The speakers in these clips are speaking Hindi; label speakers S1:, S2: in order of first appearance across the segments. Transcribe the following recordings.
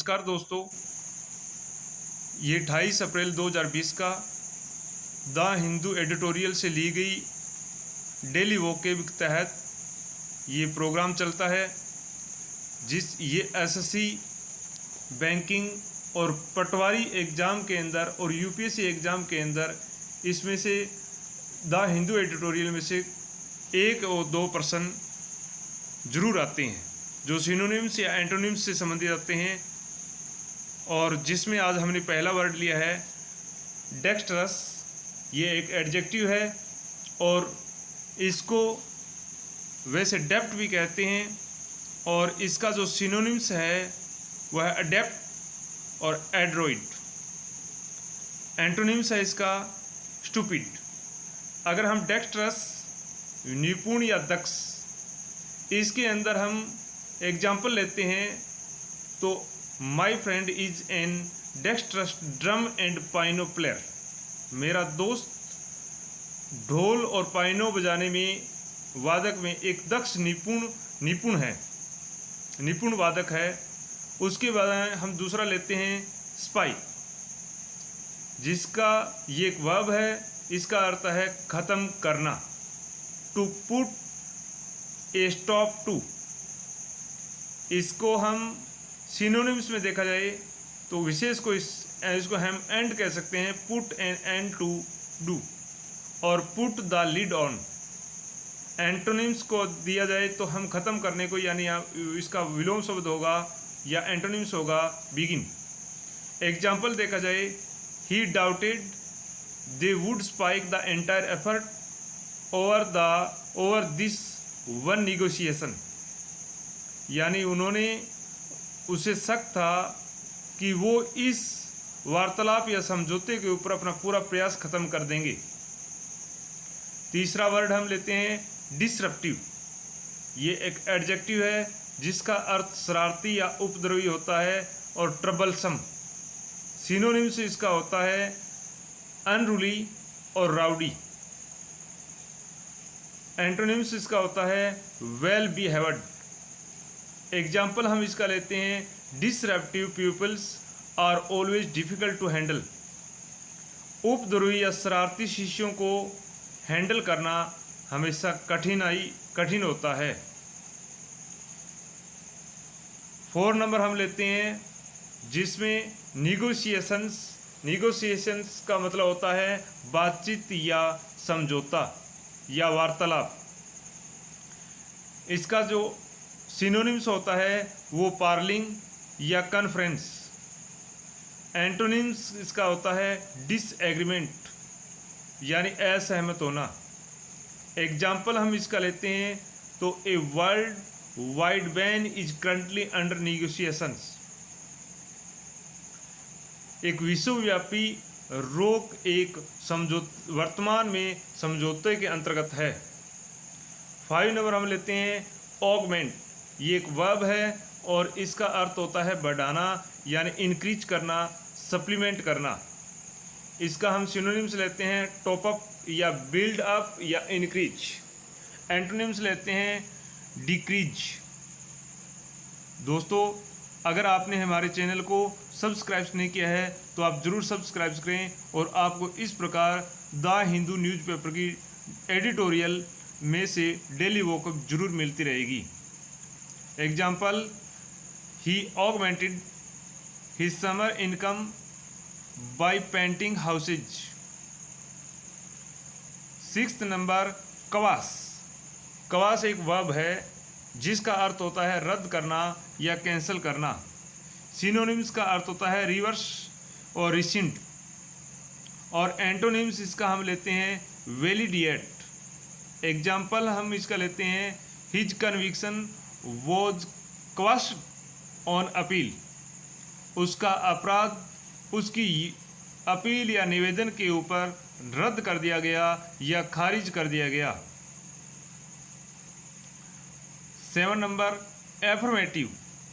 S1: नमस्कार दोस्तों, ये 28 अप्रैल 2020 का द हिंदू एडिटोरियल से ली गई डेली वोकेब के तहत ये प्रोग्राम चलता है। ये एसएससी, बैंकिंग और पटवारी एग्ज़ाम के अंदर और यूपीएससी एग्ज़ाम के अंदर इसमें से द हिंदू एडिटोरियल में से 1 और 2 प्रश्न जरूर आते हैं जो सिनोनिम्स या एंटोनिम्स से संबंधित आते हैं। और जिसमें आज हमने पहला वर्ड लिया है डेक्स्ट्रस। ये एक एडजेक्टिव है और इसको वैसे डेप्ट भी कहते हैं, और इसका जो सिनोनिम्स है वह है अडेप्ट और एड्रोइड। एंटोनिम्स है इसका स्टूपिड। अगर हम डेक्स्ट्रस निपुण या दक्ष, इसके अंदर हम एग्जाम्पल लेते हैं तो my friend is an dextrous drum and piano player. मेरा दोस्त ढोल और पाइनो बजाने में, वादक में एक दक्ष निपुण वादक है। उसके बाद हम दूसरा लेते हैं स्पाई, जिसका ये एक वर्ब है। इसका अर्थ है ख़त्म करना, to put a stop to. इसको हम सिनोनिम्स में देखा जाए तो विशेष को इसको हम एंड कह सकते हैं, put an end to do, और put the lead on. Antonyms को दिया जाए तो हम ख़त्म करने को, यानी इसका विलोम शब्द होगा या एंटोनिम्स होगा बिगिन। एग्जाम्पल देखा जाए, he doubted they would spike the entire effort over this one negotiation. यानी उन्होंने, उसे शक था कि वो इस वार्तालाप या समझौते के ऊपर अपना पूरा प्रयास खत्म कर देंगे। तीसरा वर्ड हम लेते हैं डिसरप्टिव। ये एक एडजेक्टिव है जिसका अर्थ शरारती या उपद्रवी होता है और ट्रबलसम। सिनोनिम्स इसका होता है अनरूली और राउडी। एंटोनिम्स इसका होता है वेल बिहेव्ड। एग्जाम्पल हम इसका लेते हैं, disruptive peoples are always difficult to handle. उपद्रवी या शरारती शिष्यों को हैंडल करना हमेशा कठिन होता है। 4 नंबर हम लेते हैं जिसमें निगोशिएशंस का मतलब होता है बातचीत या समझौता या वार्तालाप। इसका जो सिनोनिम्स होता है वो पार्लिंग या कॉन्फ्रेंस। एंटोनिम्स इसका होता है डिसएग्रीमेंट, यानी असहमत होना। एग्जाम्पल हम इसका लेते हैं तो a world wide ban is currently under negotiations. एक विश्वव्यापी रोक एक वर्तमान में समझौते के अंतर्गत है। 5 नंबर हम लेते हैं ऑगमेंट। ये एक वर्ब है और इसका अर्थ होता है बढ़ाना, यानी इंक्रीज करना, सप्लीमेंट करना। इसका हम सिनोनिम्स लेते हैं टॉप अप या बिल्ड अप या इंक्रीज। एंटोनिम्स लेते हैं डिक्रीज। दोस्तों, अगर आपने हमारे चैनल को सब्सक्राइब नहीं किया है तो आप ज़रूर सब्सक्राइब करें, और आपको इस प्रकार द हिंदू न्यूज़पेपर की एडिटोरियल में से डेली वोकअप जरूर मिलती रहेगी। Example, he augmented his summer income by painting houses. 6 number Kawas. Kawas एक वर्ब है जिसका अर्थ होता है रद्द करना या कैंसिल करना। सिनोनिम्स का अर्थ होता है रिवर्स और रिसेंट, और एंटोनिम्स इसका हम लेते हैं वैलिडिएट। एग्जाम्पल हम इसका लेते हैं, his conviction was quashed on appeal. उसका अपराध उसकी अपील या निवेदन के ऊपर रद्द कर दिया गया या खारिज कर दिया गया। 7 नंबर एफर्मेटिव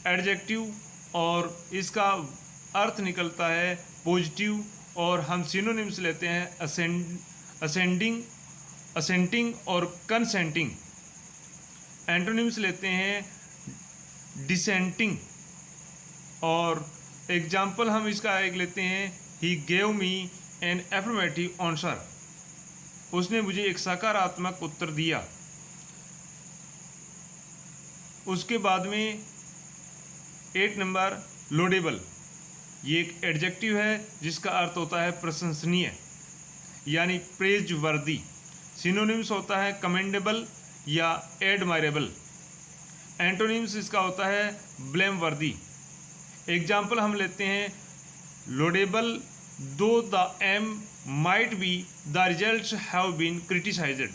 S1: एडजेक्टिव, और इसका अर्थ निकलता है पॉजिटिव, और हम सिनोनिम्स लेते हैं असेंटिंग और कंसेंटिंग। एंटोनिम्स लेते हैं डिसेंटिंग और एग्जाम्पल हम इसका एक लेते हैं, he gave me an affirmative answer, उसने मुझे एक सकारात्मक उत्तर दिया। उसके बाद में 8 नंबर लोडेबल, ये एक एडजेक्टिव है जिसका अर्थ होता है प्रशंसनीय यानी प्रेज वर्दी। सिनोनिम्स होता है कमेंडेबल या एडमायरेबल। एंटोनिम्स इसका होता है ब्लेम वर्दी। एग्जाम्पल हम लेते हैं, laudable though the aim might be the results have been criticised,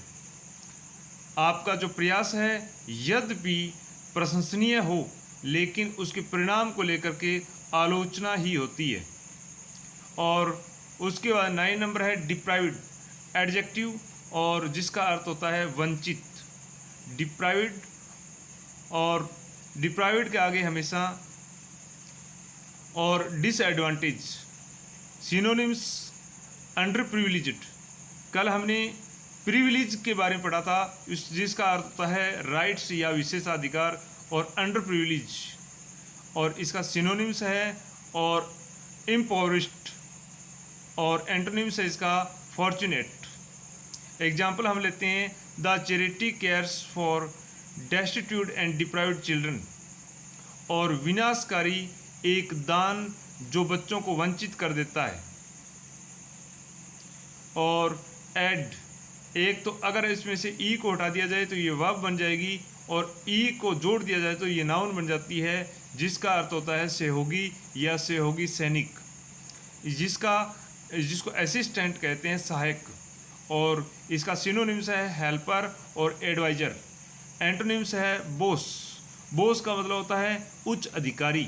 S1: आपका जो प्रयास है यद्यपि प्रशंसनीय हो लेकिन उसके परिणाम को लेकर के आलोचना ही होती है। और उसके बाद 9 नंबर है डिप्राइव्ड, एडजेक्टिव और जिसका अर्थ होता है वंचित। डिप्राइव्ड और डिप्राइव्ड के आगे हमेशा और डिसएडवांटेज। सिनोनिम्स अंडर प्रिविलेज्ड, कल हमने प्रिविलेज के बारे में पढ़ा था, जिसका अर्थ होता है राइट्स या विशेषाधिकार, और अंडर प्रिविलेज और इसका सिनोनिम्स है और इम्पोवरिश्ड, और एंटोनिम्स है इसका फॉर्चुनेट। एग्जाम्पल हम लेते हैं, the charity cares for destitute and deprived children, और विनाशकारी एक दान जो बच्चों को वंचित कर देता है। और एड, एक तो अगर इसमें से ई को हटा दिया जाए तो ये वर्ब बन जाएगी, और ई को जोड़ दिया जाए तो ये नाउन बन जाती है, जिसका अर्थ होता है सहयोगी या सहयोगी सैनिक, जिसको असिस्टेंट कहते हैं, सहायक। और इसका सिनोनिम्स है हेल्पर और एडवाइजर। एंटोनिम्स है बॉस, बॉस का मतलब होता है उच्च अधिकारी।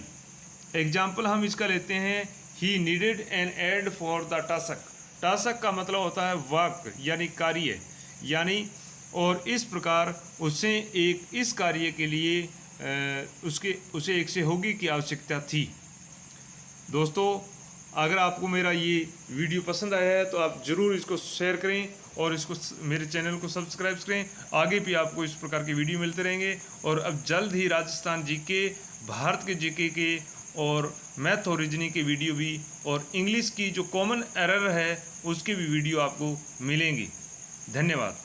S1: एग्जाम्पल हम इसका लेते हैं, he needed an aid for the task, task का मतलब होता है वर्क यानी कार्य, यानी और इस प्रकार उसे एक इस कार्य के लिए उसे एक सहयोगी की आवश्यकता थी। दोस्तों, अगर आपको मेरा ये वीडियो पसंद आया है तो आप ज़रूर इसको शेयर करें और इसको मेरे चैनल को सब्सक्राइब करें। आगे भी आपको इस प्रकार के वीडियो मिलते रहेंगे। और अब जल्द ही राजस्थान जीके, भारत के जीके के और मैथ और रीजनिंग के वीडियो भी, और इंग्लिश की जो कॉमन एरर है उसके भी वीडियो आपको मिलेंगे। धन्यवाद।